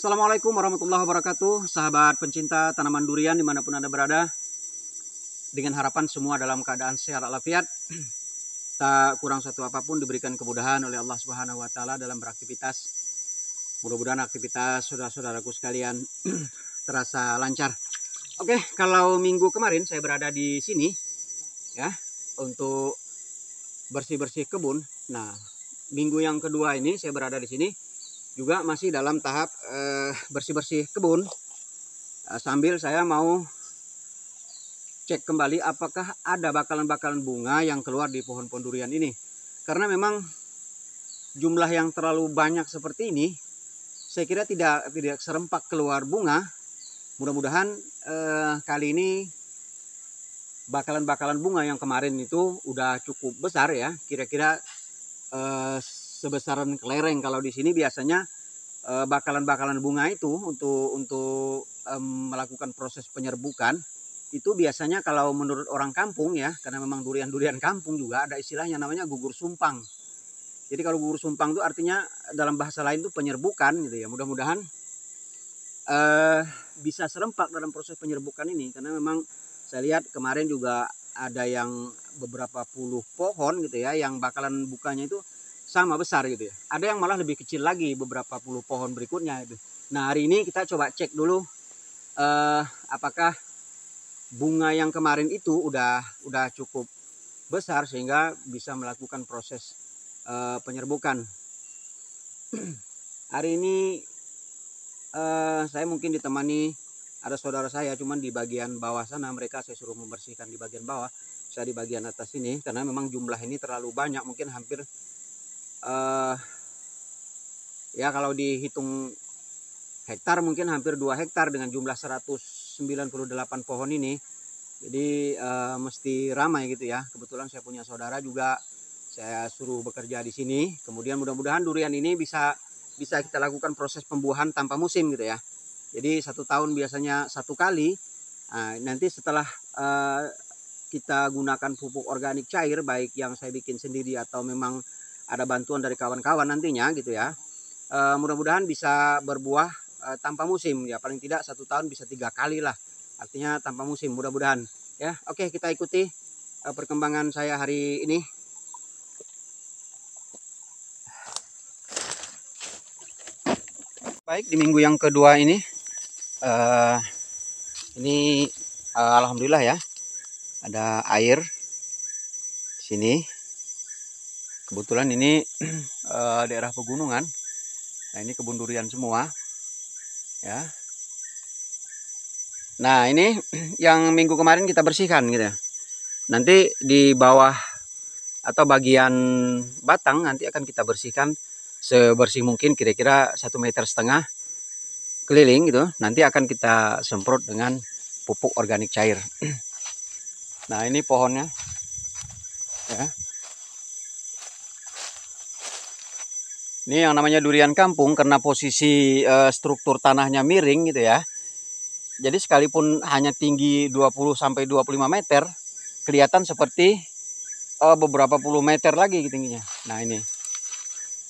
Assalamualaikum warahmatullahi wabarakatuh, sahabat pencinta tanaman durian dimanapun Anda berada. Dengan harapan semua dalam keadaan sehat walafiat, tak kurang satu apapun diberikan kemudahan oleh Allah Subhanahu wa Ta'ala dalam beraktivitas. Mudah-mudahan aktivitas saudara-saudaraku sekalian terasa lancar. Oke, kalau minggu kemarin saya berada di sini ya untuk bersih-bersih kebun. Nah, minggu yang kedua ini saya berada di sini juga masih dalam tahap bersih-bersih kebun, sambil saya mau cek kembali apakah ada bakalan-bakalan bunga yang keluar di pohon-pohon durian ini. Karena memang jumlah yang terlalu banyak seperti ini, saya kira tidak serempak keluar bunga. Mudah-mudahan kali ini bakalan-bakalan bunga yang kemarin itu udah cukup besar ya, kira-kira sebesaran kelereng. Kalau di sini biasanya bakalan-bakalan bunga itu untuk melakukan proses penyerbukan itu biasanya kalau menurut orang kampung ya, karena memang durian-durian kampung juga ada istilahnya namanya gugur sumpang. Jadi kalau gugur sumpang itu artinya dalam bahasa lain itu penyerbukan gitu ya. Mudah-mudahan bisa serempak dalam proses penyerbukan ini, karena memang saya lihat kemarin juga ada yang beberapa puluh pohon gitu ya yang bakalan bukanya itu sama besar gitu ya. Ada yang malah lebih kecil lagi beberapa puluh pohon berikutnya itu. Nah, hari ini kita coba cek dulu apakah bunga yang kemarin itu udah cukup besar sehingga bisa melakukan proses penyerbukan. Hari ini saya mungkin ditemani ada saudara saya, cuman di bagian bawah sana mereka saya suruh membersihkan di bagian bawah, saya di bagian atas ini karena memang jumlah ini terlalu banyak, mungkin hampir ya kalau dihitung hektar mungkin hampir 2 hektar dengan jumlah 198 pohon ini. Jadi mesti ramai gitu ya. Kebetulan saya punya saudara juga saya suruh bekerja di sini. Kemudian mudah-mudahan durian ini bisa kita lakukan proses pembuahan tanpa musim gitu ya. Jadi 1 tahun biasanya 1 kali. Nah, nanti setelah kita gunakan pupuk organik cair, baik yang saya bikin sendiri atau memang ada bantuan dari kawan-kawan nantinya gitu ya, mudah-mudahan bisa berbuah tanpa musim ya, paling tidak 1 tahun bisa 3 kali lah, artinya tanpa musim mudah-mudahan ya. Oke, kita ikuti perkembangan saya hari ini. Baik, di minggu yang kedua ini alhamdulillah ya ada air di sini. Kebetulan ini daerah pegunungan. Nah, ini kebun durian semua ya. Nah, ini yang minggu kemarin kita bersihkan gitu ya. Nanti di bawah atau bagian batang nanti akan kita bersihkan sebersih mungkin, kira-kira 1,5 meter keliling gitu. Nanti akan kita semprot dengan pupuk organik cair. Nah, ini pohonnya ya. Ini yang namanya durian kampung karena posisi struktur tanahnya miring gitu ya. Jadi sekalipun hanya tinggi 20 sampai 25 meter, kelihatan seperti beberapa puluh meter lagi tingginya. Nah, ini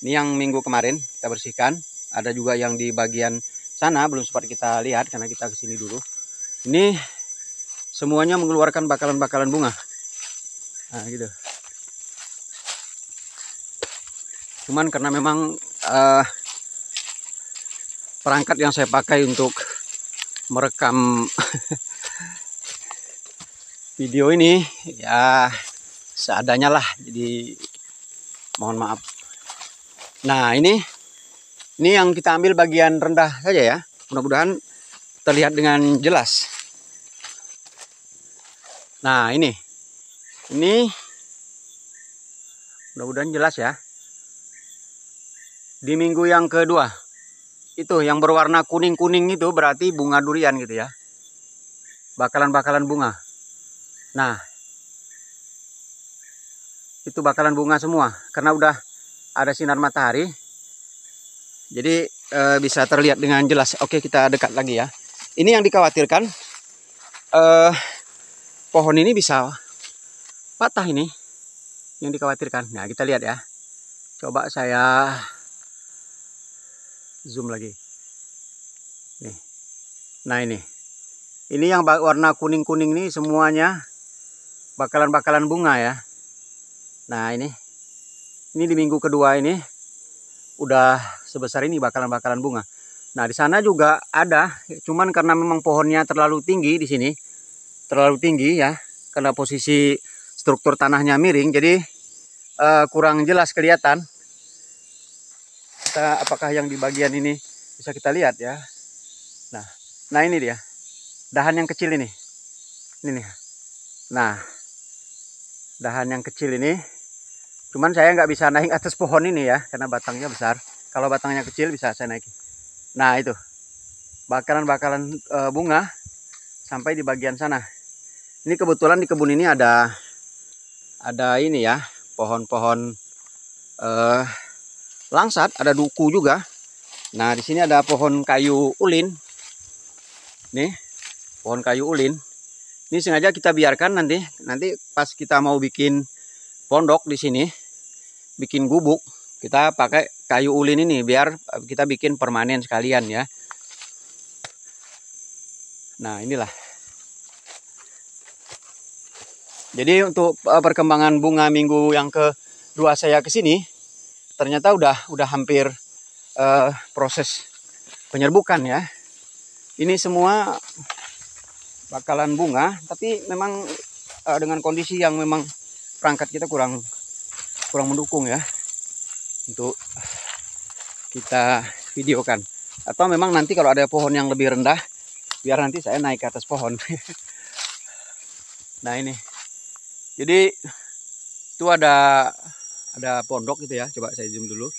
yang minggu kemarin kita bersihkan. Ada juga yang di bagian sana belum sempat kita lihat karena kita kesini dulu. Ini semuanya mengeluarkan bakalan-bakalan bunga. Nah, gitu. Cuman karena memang perangkat yang saya pakai untuk merekam video ini ya seadanya lah, jadi mohon maaf. Nah, ini yang kita ambil bagian rendah saja ya, mudah-mudahan terlihat dengan jelas. Nah, ini mudah-mudahan jelas ya. Di minggu yang kedua itu yang berwarna kuning-kuning itu berarti bunga durian gitu ya, bakalan-bakalan bunga. Nah, itu bakalan bunga semua karena udah ada sinar matahari, jadi bisa terlihat dengan jelas. Oke, kita dekat lagi ya. Ini yang dikhawatirkan, pohon ini bisa patah, ini yang dikhawatirkan. Nah, kita lihat ya, coba saya zoom lagi. Nih. Nah ini yang warna kuning-kuning nih semuanya bakalan bunga ya. Nah ini di minggu kedua ini udah sebesar ini bakalan bunga. Nah di sana juga ada, cuman karena memang pohonnya terlalu tinggi di sini, terlalu tinggi ya, karena posisi struktur tanahnya miring, jadi kurang jelas kelihatan. Apakah yang di bagian ini bisa kita lihat ya. Nah ini dia dahan yang kecil ini nih. Nah dahan yang kecil ini, cuman saya nggak bisa naik atas pohon ini ya, karena batangnya besar. Kalau batangnya kecil bisa saya naik. Nah itu bakalan bunga sampai di bagian sana. Ini kebetulan di kebun ini ada ini ya, pohon-pohon langsat, ada duku juga. Nah di sini ada pohon kayu ulin. Nih pohon kayu ulin. Ini sengaja kita biarkan nanti pas kita mau bikin pondok di sini, bikin gubuk, kita pakai kayu ulin ini biar kita bikin permanen sekalian ya. Nah inilah. Jadi untuk perkembangan bunga minggu yang kedua saya ke sini, ternyata udah hampir proses penyerbukan ya. Ini semua bakalan bunga, tapi memang dengan kondisi yang memang perangkat kita kurang mendukung ya untuk kita videokan. Atau memang nanti kalau ada pohon yang lebih rendah, biar nanti saya naik ke atas pohon. Nah ini, jadi itu ada pondok gitu ya. Coba saya zoom dulu.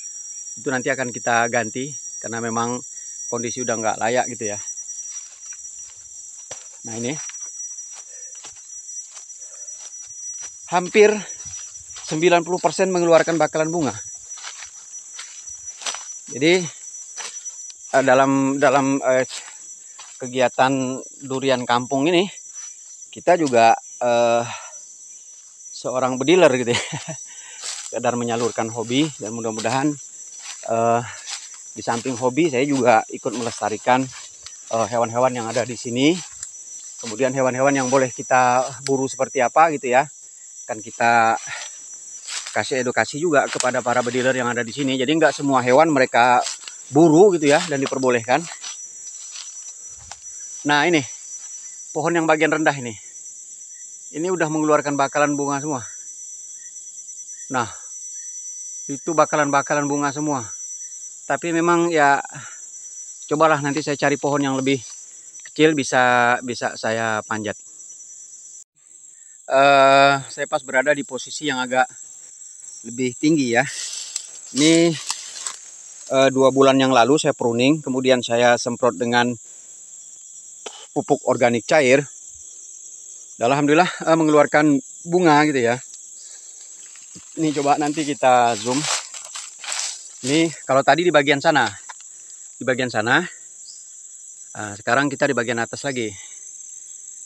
Itu nanti akan kita ganti karena memang kondisi udah nggak layak gitu ya. Nah ini hampir 90% mengeluarkan bakalan bunga. Jadi dalam kegiatan durian kampung ini kita juga seorang bediler gitu ya. Sekedar menyalurkan hobi, dan mudah-mudahan di samping hobi saya juga ikut melestarikan hewan-hewan yang ada di sini. Kemudian hewan-hewan yang boleh kita buru seperti apa gitu ya, kan kita kasih edukasi juga kepada para bediler yang ada di sini. Jadi nggak semua hewan mereka buru gitu ya dan diperbolehkan. Nah ini pohon yang bagian rendah ini udah mengeluarkan bakalan bunga semua. Nah itu bakalan bunga semua. Tapi memang ya cobalah nanti saya cari pohon yang lebih kecil bisa saya panjat. Saya pas berada di posisi yang agak lebih tinggi ya. Ini 2 bulan yang lalu saya pruning, kemudian saya semprot dengan pupuk organik cair. Alhamdulillah mengeluarkan bunga gitu ya. Ini coba nanti kita zoom. Ini kalau tadi di bagian sana, sekarang kita di bagian atas lagi.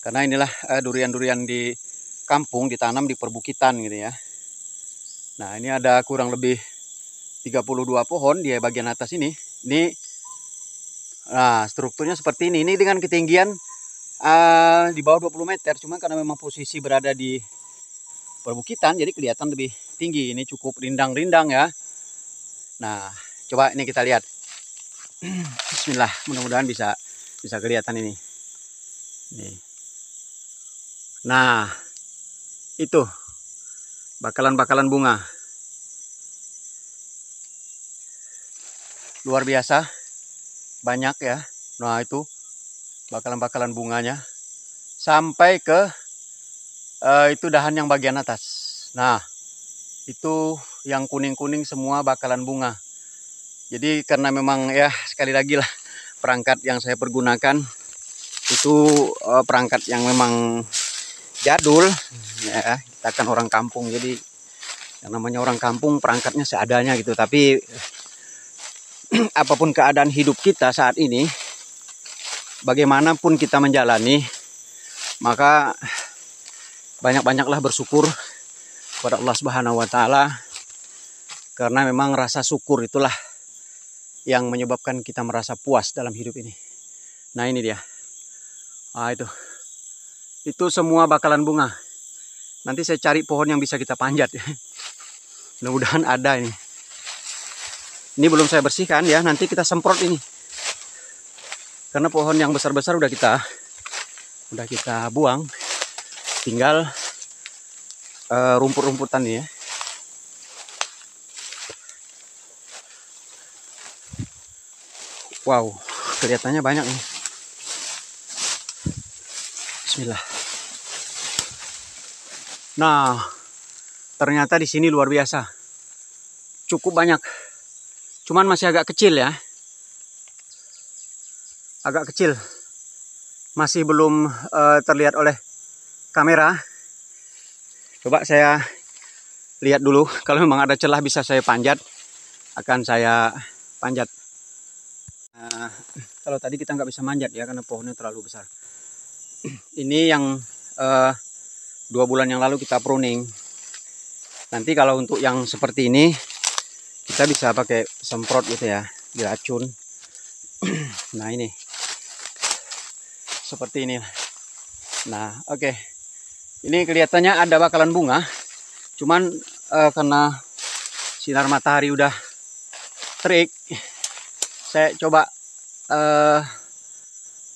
Karena inilah durian-durian di kampung ditanam di perbukitan gitu ya. Nah ini ada kurang lebih 32 pohon di bagian atas ini. Nah strukturnya seperti ini. Ini dengan ketinggian di bawah 20 meter. Cuma karena memang posisi berada di perbukitan jadi kelihatan lebih tinggi. Ini cukup rindang-rindang ya. Nah coba ini kita lihat. Bismillah, mudah-mudahan bisa kelihatan ini. Nih. Nah, itu bakalan bunga. Luar biasa, banyak ya. Nah, itu bakalan bunganya sampai ke itu dahan yang bagian atas. Nah, itu yang kuning-kuning semua bakalan bunga. Jadi karena memang ya sekali lagi lah perangkat yang saya pergunakan itu perangkat yang memang jadul ya, kita kan orang kampung, jadi yang namanya orang kampung perangkatnya seadanya gitu. Tapi apapun keadaan hidup kita saat ini, bagaimanapun kita menjalani, maka banyak-banyaklah bersyukur kepada Allah Subhanahu wa Ta'ala, karena memang rasa syukur itulah yang menyebabkan kita merasa puas dalam hidup ini. Nah ini dia. Ah itu semua bakalan bunga. Nanti saya cari pohon yang bisa kita panjat. Mudah-mudahan ada ini. Ini belum saya bersihkan ya. Nanti kita semprot ini. Karena pohon yang besar-besar udah kita buang. Tinggal rumput-rumputan nih ya. Wow, kelihatannya banyak nih. Bismillah. Nah, ternyata di sini luar biasa. Cukup banyak. Cuman masih agak kecil ya. Agak kecil. Masih belum terlihat oleh kamera. Coba saya lihat dulu. Kalau memang ada celah bisa saya panjat, akan saya panjat. Kalau tadi kita nggak bisa manjat ya karena pohonnya terlalu besar. Ini yang 2 bulan yang lalu kita pruning. Nanti kalau untuk yang seperti ini kita bisa pakai semprot gitu ya, diracun. Nah ini seperti ini. Nah oke. Ini kelihatannya ada bakalan bunga. Cuman karena sinar matahari udah terik, saya coba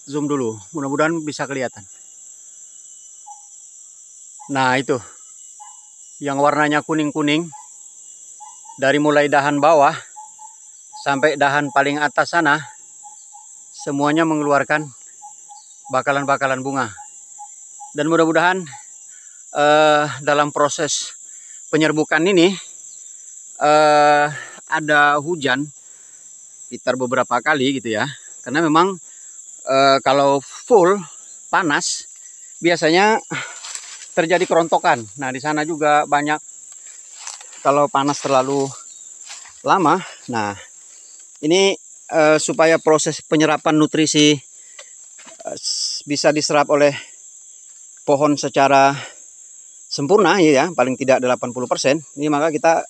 zoom dulu, mudah-mudahan bisa kelihatan. Nah itu, yang warnanya kuning-kuning, dari mulai dahan bawah sampai dahan paling atas sana, semuanya mengeluarkan bakalan-bakalan bunga. Dan mudah-mudahan dalam proses penyerbukan ini ada hujan sekitar beberapa kali gitu ya. Karena memang kalau full panas biasanya terjadi kerontokan. Nah di sana juga banyak kalau panas terlalu lama. Nah ini supaya proses penyerapan nutrisi bisa diserap oleh pohon secara sempurna ya, paling tidak 80%. Ini maka kita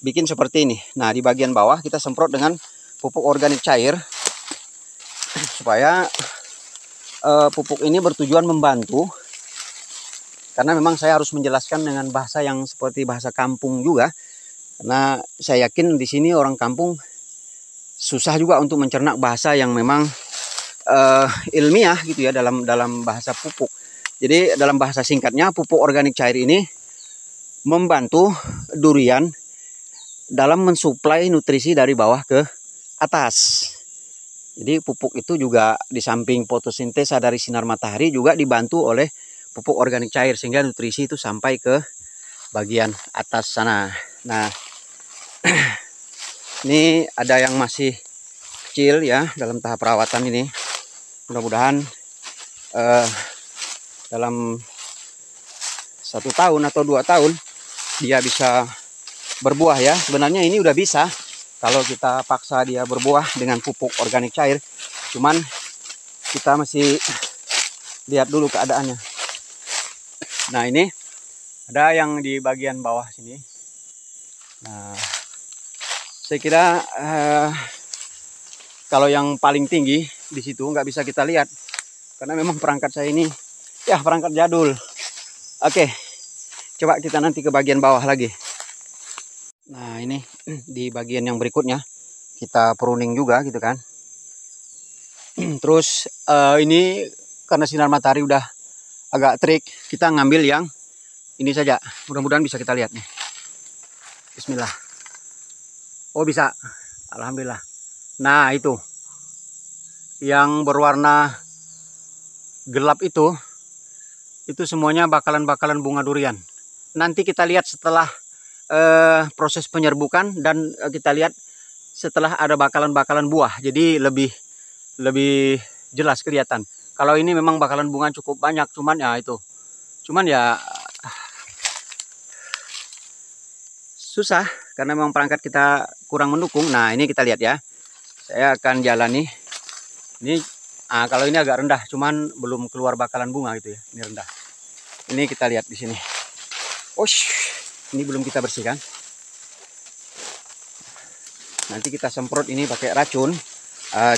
bikin seperti ini. Nah di bagian bawah kita semprot dengan pupuk organik cair supaya pupuk ini bertujuan membantu, karena memang saya harus menjelaskan dengan bahasa yang seperti bahasa kampung juga, karena saya yakin di sini orang kampung susah juga untuk mencerna bahasa yang memang ilmiah gitu ya dalam bahasa pupuk. Jadi dalam bahasa singkatnya, pupuk organik cair ini membantu durian dalam mensuplai nutrisi dari bawah ke atas. Jadi pupuk itu juga di samping fotosintesa dari sinar matahari juga dibantu oleh pupuk organik cair, sehingga nutrisi itu sampai ke bagian atas sana. Nah ini ada yang masih kecil ya dalam tahap perawatan ini. Mudah-mudahan dalam 1 tahun atau 2 tahun dia bisa berbuah ya. Sebenarnya ini udah bisa kalau kita paksa dia berbuah dengan pupuk organik cair. Cuman kita masih lihat dulu keadaannya. Nah ini ada yang di bagian bawah sini. Nah saya kira kalau yang paling tinggi di situ nggak bisa kita lihat karena memang perangkat saya ini ya perangkat jadul. Oke, coba kita nanti ke bagian bawah lagi. Nah ini di bagian yang berikutnya kita pruning juga gitu kan. Terus ini karena sinar matahari udah agak terik, kita ngambil yang ini saja. Mudah-mudahan bisa kita lihat nih. Bismillah. Oh bisa, alhamdulillah. Nah itu yang berwarna gelap itu semuanya bakalan bunga durian. Nanti kita lihat setelah proses penyerbukan dan kita lihat setelah ada bakalan buah. Jadi lebih jelas kelihatan. Kalau ini memang bakalan bunga cukup banyak, cuman ya itu. Cuman ya susah karena memang perangkat kita kurang mendukung. Nah, ini kita lihat ya. Saya akan jalani. Ini kalau ini agak rendah, cuman belum keluar bakalan bunga gitu ya. Ini rendah. Ini kita lihat di sini. Ini belum kita bersihkan. Nanti kita semprot ini pakai racun.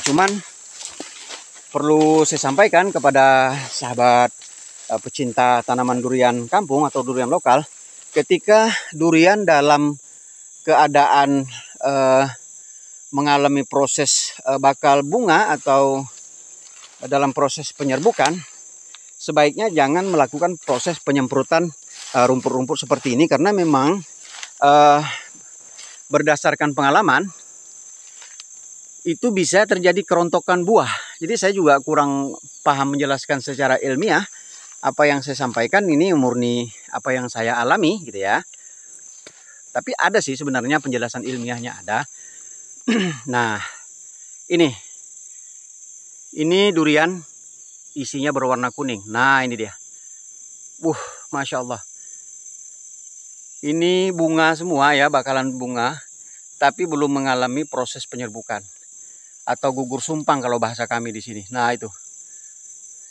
Cuman perlu saya sampaikan kepada sahabat pecinta tanaman durian kampung atau durian lokal, ketika durian dalam keadaan mengalami proses bakal bunga atau dalam proses penyerbukan, sebaiknya jangan melakukan proses penyemprotan rumput-rumput seperti ini, karena memang berdasarkan pengalaman itu bisa terjadi kerontokan buah. Jadi saya juga kurang paham menjelaskan secara ilmiah. Apa yang saya sampaikan ini murni apa yang saya alami gitu ya. Tapi ada sih sebenarnya penjelasan ilmiahnya ada. Nah, ini durian isinya berwarna kuning. Nah, ini dia. Masya Allah. Ini bunga semua ya, bakalan bunga, tapi belum mengalami proses penyerbukan atau gugur sumpang kalau bahasa kami di sini. Nah, itu.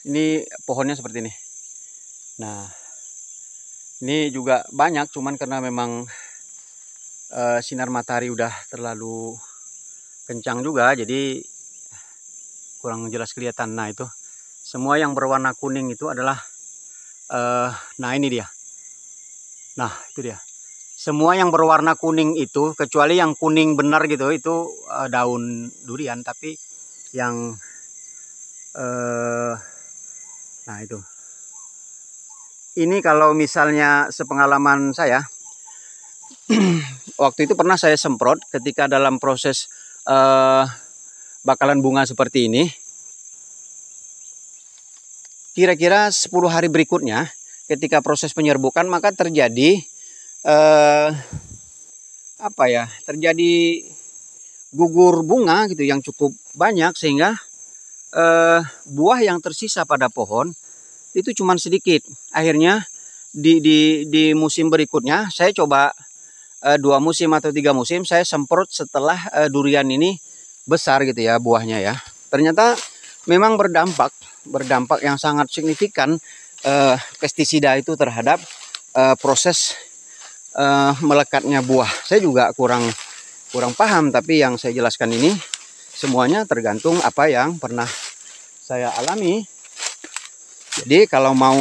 Ini pohonnya seperti ini. Nah, ini juga banyak, cuman karena memang sinar matahari udah terlalu kencang juga, jadi kurang jelas kelihatan. Nah, itu semua yang berwarna kuning itu adalah nah, ini dia. Nah, itu dia. Semua yang berwarna kuning itu, kecuali yang kuning benar gitu, itu daun durian. Tapi yang nah, itu. Ini kalau misalnya sepengalaman saya, waktu itu pernah saya semprot ketika dalam proses bakalan bunga seperti ini. Kira-kira 10 hari berikutnya, ketika proses penyerbukan, maka terjadi terjadi gugur bunga gitu yang cukup banyak, sehingga buah yang tersisa pada pohon itu cuma sedikit. Akhirnya di musim berikutnya saya coba 2 musim atau 3 musim saya semprot setelah durian ini besar gitu ya buahnya ya. Ternyata memang berdampak yang sangat signifikan pestisida itu terhadap proses melekatnya buah. Saya juga kurang paham, tapi yang saya jelaskan ini semuanya tergantung apa yang pernah saya alami. Jadi kalau mau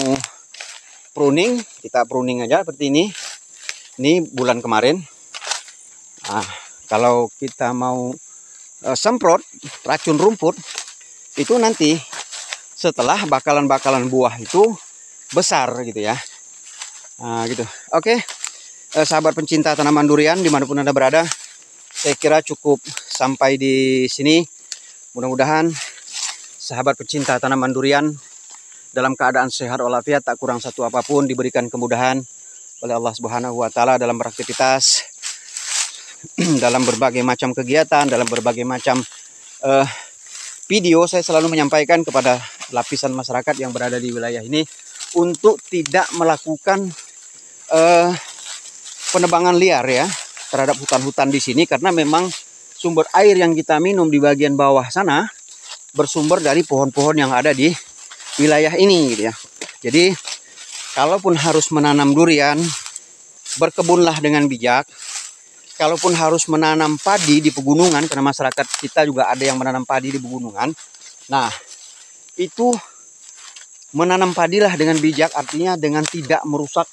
pruning, kita pruning aja seperti ini. Ini bulan kemarin. Nah, kalau kita mau semprot racun rumput, itu nanti setelah bakalan buah itu besar gitu ya. Nah, gitu. Oke. Sahabat pencinta tanaman durian dimanapun Anda berada, saya kira cukup sampai di sini. Mudah-mudahan sahabat pecinta tanaman durian dalam keadaan sehat walafiat, tak kurang satu apapun, diberikan kemudahan oleh Allah Subhanahu wa Ta'ala dalam beraktivitas, dalam berbagai macam kegiatan, dalam berbagai macam video. Saya selalu menyampaikan kepada lapisan masyarakat yang berada di wilayah ini untuk tidak melakukan penebangan liar ya terhadap hutan-hutan di sini, karena memang sumber air yang kita minum di bagian bawah sana bersumber dari pohon-pohon yang ada di wilayah ini gitu ya. Jadi kalaupun harus menanam durian, berkebunlah dengan bijak. Kalaupun harus menanam padi di pegunungan, karena masyarakat kita juga ada yang menanam padi di pegunungan. Nah, itu menanam padilah dengan bijak, artinya dengan tidak merusak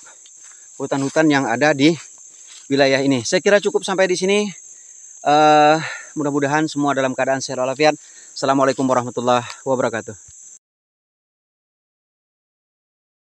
hutan-hutan yang ada di wilayah ini. Saya kira cukup sampai di sini. Mudah-mudahan semua dalam keadaan sehat walafiat. Assalamualaikum warahmatullahi wabarakatuh.